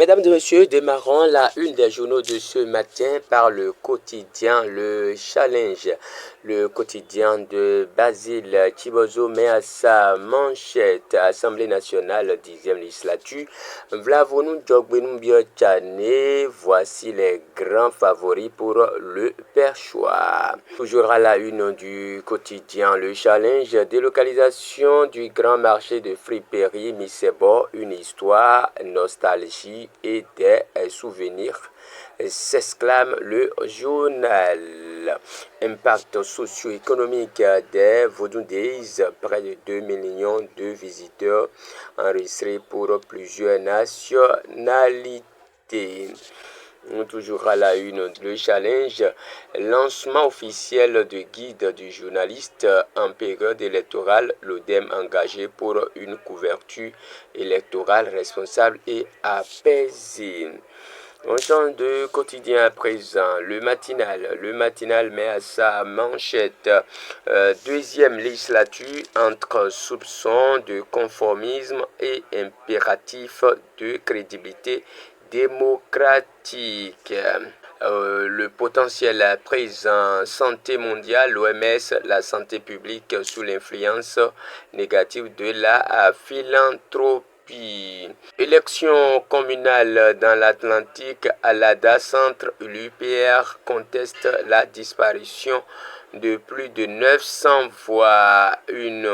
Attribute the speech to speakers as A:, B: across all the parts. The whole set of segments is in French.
A: Mesdames et messieurs, démarrons la une des journaux de ce matin par le quotidien Le Challenge. Le quotidien de Basile Chibozo met à sa manchette Assemblée nationale 10e législature. Vlavonou Djogbenou Biotchane, voici les grands favoris pour le perchoir. Toujours à la une du quotidien Le Challenge, délocalisation du grand marché de friperie Misebo, une histoire, nostalgie et des souvenirs, s'exclame le journal. Impact socio-économique des Vodou Days, près de 2 millions de visiteurs enregistrés pour plusieurs nationalités. Toujours à la une, le challenge, lancement officiel de guide du journaliste en période électorale, l'ODEM engagé pour une couverture électorale responsable et apaisée. On change de quotidien à présent. Le matinal met à sa manchette deuxième législature entre soupçons de conformisme et impératif de crédibilité démocratique. Le potentiel présent, santé mondiale, l'OMS, la santé publique sous l'influence négative de la philanthropie. Élection communale dans l'Atlantique, à l'ADA Centre, l'UPR conteste la disparition de plus de 900 voix. Une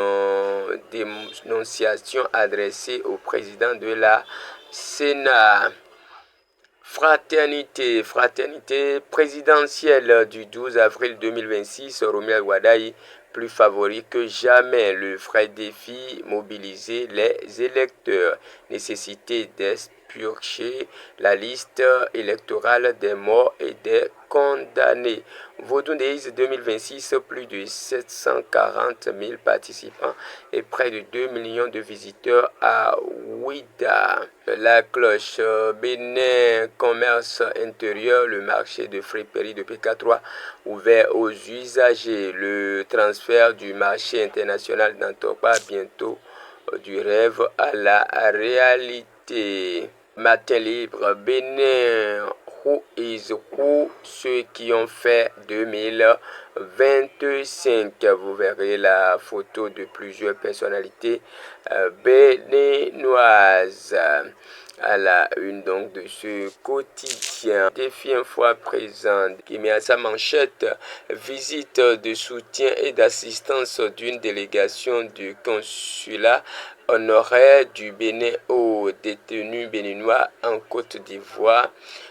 A: dénonciation adressée au président de la Sénat. Fraternité présidentielle du 12 avril 2026, Romuald Wadaï, plus favori que jamais. Le vrai défi, mobiliser les électeurs. Nécessité d'expurger la liste électorale des morts et des condamnés. Vodou Days 2026, plus de 740 000 participants et près de 2 millions de visiteurs à Ouida. La cloche, Bénin, commerce intérieur, le marché de friperie de PK3 ouvert aux usagers. Le transfert du marché international d'Antopa, bientôt du rêve à la réalité. Matin libre, Bénin, who is who, ceux qui ont fait 2025. Vous verrez la photo de plusieurs personnalités béninoises à la une donc de ce quotidien. Défi une fois présent qui met à sa manchette visite de soutien et d'assistance d'une délégation du consulat honoraire du Bénin aux détenus béninois en Côte d'Ivoire.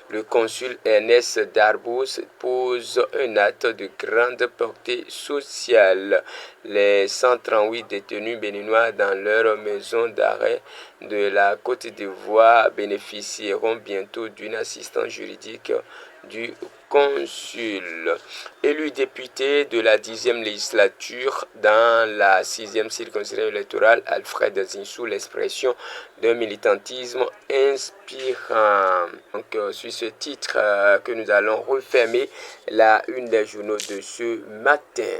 A: Le consul Ernest Darbous pose un acte de grande portée sociale. Les 138 détenus béninois dans leur maison d'arrêt de la Côte d'Ivoire bénéficieront bientôt d'une assistance juridique du consul. Élu député de la 10e législature dans la 6e circonscription électorale, Alfred Zinsou, l'expression d'un militantisme inspirant. Donc, sur ce titre que nous allons refermer la une des journaux de ce matin.